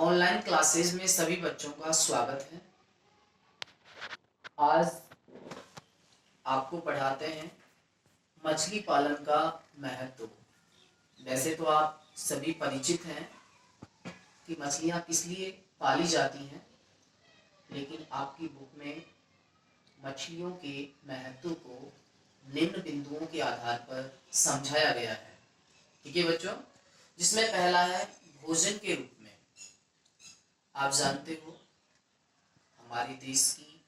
Online classes में सभी बच्चों का स्वागत है। आज आपको पढ़ाते हैं मछली पालन का महत्व। वैसे तो आप सभी परिचित हैं कि मछलियाँ किस लिए पाली जाती हैं, लेकिन आपकी बुक में मछलियों के महत्व को निम्न बिंदुओं के आधार पर समझाया गया है। ठीक है बच्चों, जिसमें पहला है भोजन के रूप में। आप जानते हो हमारे देश की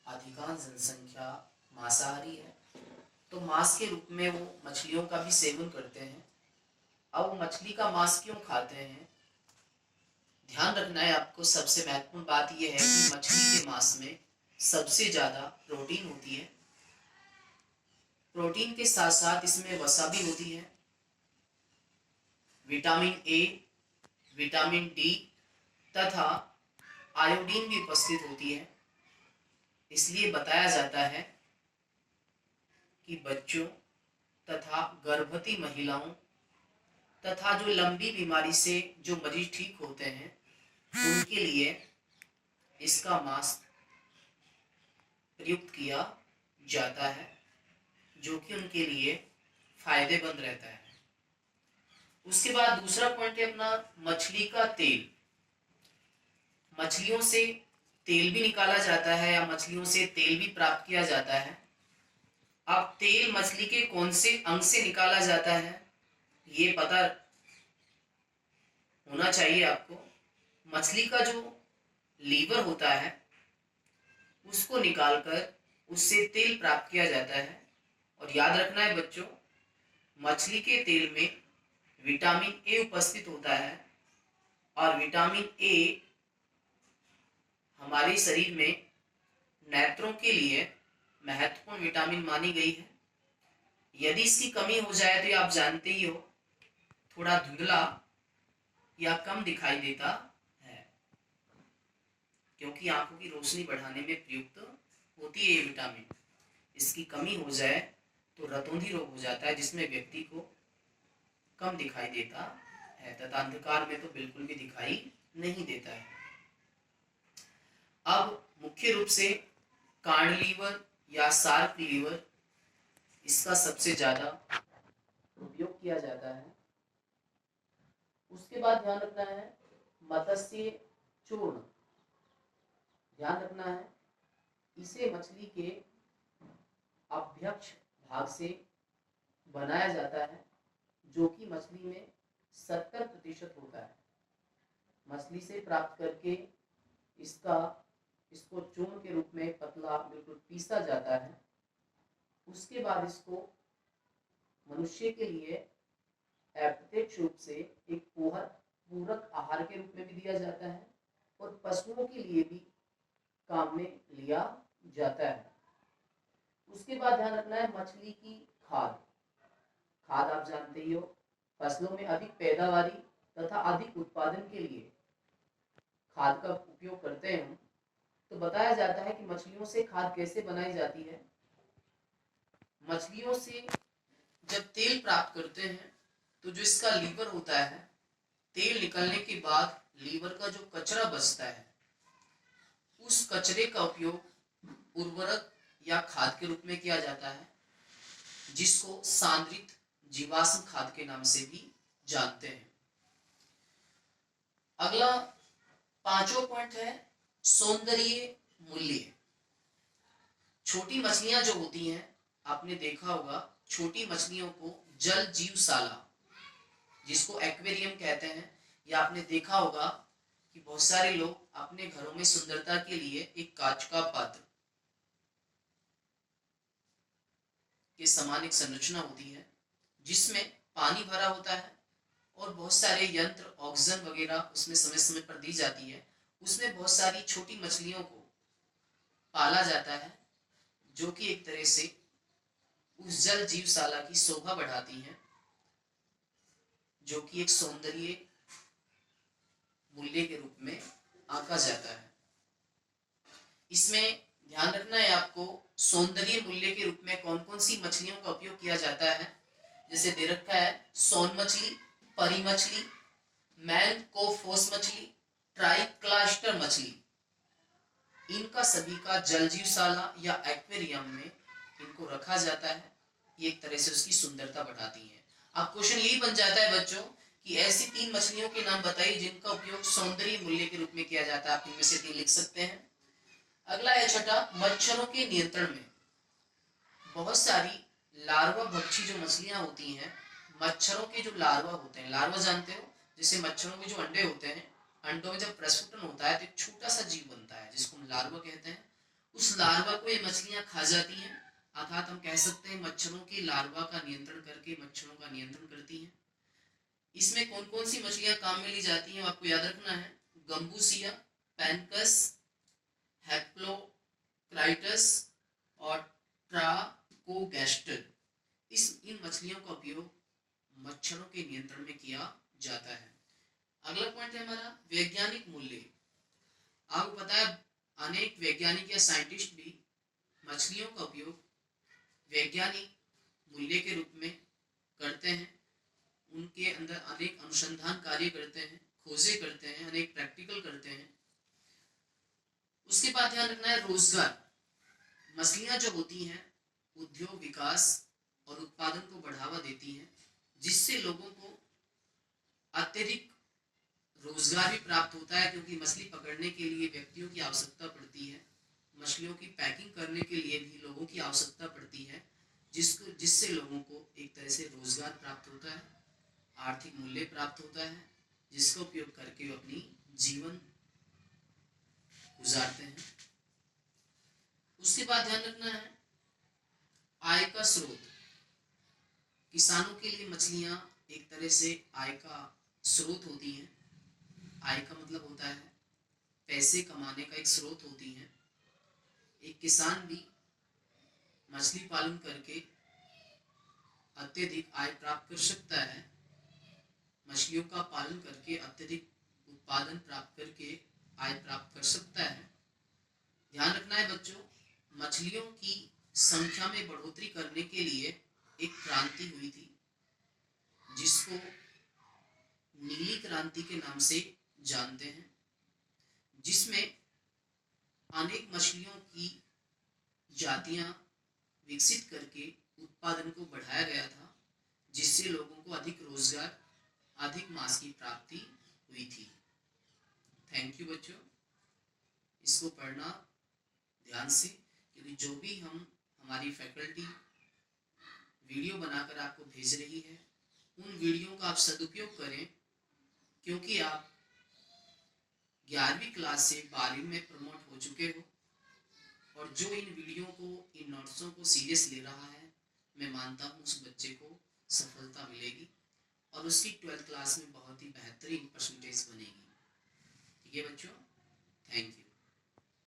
अधिकांश जनसंख्या मांसाहारी है, तो मांस के रूप में वो मछलियों का भी सेवन करते हैं। अब वो मछली का मांस क्यों खाते हैं, ध्यान रखना है आपको। सबसे महत्वपूर्ण बात यह है कि मछली के मांस में सबसे ज्यादा प्रोटीन होती है। प्रोटीन के साथ साथ इसमें वसा भी होती है, विटामिन ए, विटामिन डी तथा आयोडीन भी उपस्थित होती है। इसलिए बताया जाता है कि बच्चों तथा गर्भवती महिलाओं तथा जो लंबी बीमारी से जो मरीज ठीक होते हैं, उनके लिए इसका मांस प्रयुक्त किया जाता है, जो कि उनके लिए फायदेमंद रहता है। उसके बाद दूसरा पॉइंट है अपना मछली का तेल। मछलियों से तेल भी निकाला जाता है या मछलियों से तेल भी प्राप्त किया जाता है। अब तेल मछली के कौन से अंग से निकाला जाता है, ये पता होना चाहिए आपको। मछली का जो लीवर होता है उसको निकालकर उससे तेल प्राप्त किया जाता है। और याद रखना है बच्चों, मछली के तेल में विटामिन ए उपस्थित होता है और विटामिन ए हमारे शरीर में नेत्रों के लिए महत्वपूर्ण विटामिन मानी गई है। यदि इसकी कमी हो जाए तो आप जानते ही हो, थोड़ा धुंधला या कम दिखाई देता है, क्योंकि आंखों की रोशनी बढ़ाने में प्रयुक्त होती है ये विटामिन। इसकी कमी हो जाए तो रतौंधी रोग हो जाता है, जिसमें व्यक्ति को कम दिखाई देता है तथा अंधकार में तो बिल्कुल भी दिखाई नहीं देता है। अब मुख्य रूप से कार्ड लीवर या शार्क लीवर, इसका सबसे ज्यादा उपयोग किया जाता है। उसके बाद ध्यान रखना है मत्स्य चूर्ण। ध्यान रखना है इसे मछली के अभ्यक्ष भाग से बनाया जाता है, जो कि मछली में 70% होता है। मछली से प्राप्त करके इसको चूर्ण के रूप में पतला बिल्कुल पीसा जाता है। उसके बाद इसको मनुष्य के लिए अप्रत्यक्ष रूप से एक पूरक आहार के रूप में भी दिया जाता है और पशुओं के लिए भी काम में लिया जाता है। उसके बाद ध्यान रखना है मछली की खाद। खाद आप जानते ही हो, फसलों में अधिक पैदावारी तथा अधिक उत्पादन के लिए खाद का उपयोग करते हैं हम। तो बताया जाता है कि मछलियों से खाद कैसे बनाई जाती है। मछलियों से जब तेल प्राप्त करते हैं तो जो इसका लीवर होता है, तेल निकलने के बाद लीवर का जो कचरा बचता है, उस कचरे का उपयोग उर्वरक या खाद के रूप में किया जाता है, जिसको सांद्रित जीवाश्म खाद के नाम से भी जानते हैं। अगला पांचवा पॉइंट है सौंदर्य मूल्य। छोटी मछलियां जो होती हैं, आपने देखा होगा छोटी मछलियों को जल जीवशाला, जिसको एक्वेरियम कहते हैं, या आपने देखा होगा कि बहुत सारे लोग अपने घरों में सुंदरता के लिए एक कांच का पात्र के समान एक संरचना होती है, जिसमें पानी भरा होता है और बहुत सारे यंत्र, ऑक्सीजन वगैरह उसमें समय समय पर दी जाती है। उसमें बहुत सारी छोटी मछलियों को पाला जाता है, जो कि एक तरह से उस जल जीवशाला की शोभा बढ़ाती है, जो कि एक सौंदर्य मूल्य के रूप में आंका जाता है। इसमें ध्यान रखना है आपको, सौंदर्य मूल्य के रूप में कौन कौन सी मछलियों का उपयोग किया जाता है। जैसे दे रखा है सोन मछली, परी मछली, मैन कोफोस मछली, ट्राइक्लास्टर मछली, इनका सभी का जलजीवशाला या एक्वेरियम में इनको रखा जाता है। ये एक तरह से उसकी सुंदरता बढ़ाती है। अब क्वेश्चन यही बन जाता है बच्चों कि ऐसी 3 मछलियों के नाम बताइए जिनका उपयोग सौंदर्य मूल्य के रूप में किया जाता है। आप इनमें से 3 लिख सकते हैं। अगला है छठा, मच्छरों के नियंत्रण में बहुत सारी लार्वा भक्षी जो मछलियां होती हैं, मच्छरों के जो लार्वा होते हैं, लार्वा जानते हो, जैसे मच्छरों के जो अंडे होते हैं, अंडों में जब प्रस्फुटन होता है तो एक छोटा सा जीव बनता है जिसको हम लार्वा कहते हैं। उस लार्वा को ये मछलियां खा जाती हैं, अर्थात हम कह सकते हैं मच्छरों के लार्वा का नियंत्रण करके मच्छरों का नियंत्रण करती हैं। इसमें कौन कौन सी मछलियां काम में ली जाती हैं आपको याद रखना है। गंबूसिया, पेनकस, हेप्लोक्राइटस और ट्राकोगैस्टर। इन मछलियों का उपयोग मच्छरों के नियंत्रण में किया जाता है। अगला पॉइंट है हमारा वैज्ञानिक मूल्य। आपको पता है अनेक वैज्ञानिक या साइंटिस्ट भी मछलियों का उपयोग वैज्ञानिक मूल्य के रूप में करते हैं। उनके अंदर अनेक अनुसंधान कार्य करते हैं, खोजें करते हैं, अनेक प्रैक्टिकल करते हैं। उसके बाद ध्यान रखना है रोजगार। मछलियां जो होती हैं उद्योग विकास और उत्पादन को बढ़ावा देती हैं, जिससे लोगों को अत्यधिक रोजगार भी प्राप्त होता है, क्योंकि मछली पकड़ने के लिए व्यक्तियों की आवश्यकता पड़ती है। मछलियों की पैकिंग करने के लिए भी लोगों की आवश्यकता पड़ती है, जिससे लोगों को एक तरह से रोजगार प्राप्त होता है, आर्थिक मूल्य प्राप्त होता है, जिसका उपयोग करके वो अपनी जीवन गुजारते हैं। उसके बाद ध्यान रखना है आय का स्रोत। किसानों के लिए मछलियां एक तरह से आय का स्रोत होती हैं। आय का मतलब होता है पैसे कमाने का एक स्रोत होती हैं। एक किसान भी मछली पालन करके अत्यधिक आय प्राप्त कर सकता है। मछलियों का पालन करके अत्यधिक उत्पादन प्राप्त करके आय प्राप्त कर सकता है। ध्यान रखना है बच्चों, मछलियों की संख्या में बढ़ोतरी करने के लिए एक क्रांति हुई थी, जिसको नीली क्रांति के नाम से जानते हैं, जिसमें अनेक मछलियों की जातियां विकसित करके उत्पादन को बढ़ाया गया था, जिससे लोगों को अधिक रोजगार, अधिक मांस की प्राप्ति हुई थी। थैंक यू बच्चों, इसको पढ़ना ध्यान से, क्योंकि जो भी हमारी फैकल्टी वीडियो बनाकर आपको भेज रही है, उन वीडियो का आप सदुपयोग करें, क्योंकि आप 11वीं क्लास से 12वीं में प्रमोट हो चुके हो, और जो इन वीडियो को, इन नोट्सों को सीरियस ले रहा है, मैं मानता हूँ उस बच्चे को सफलता मिलेगी और उसकी 12th क्लास में बहुत ही बेहतरीन परसेंटेज बनेगी। ठीक है बच्चों, थैंक यू।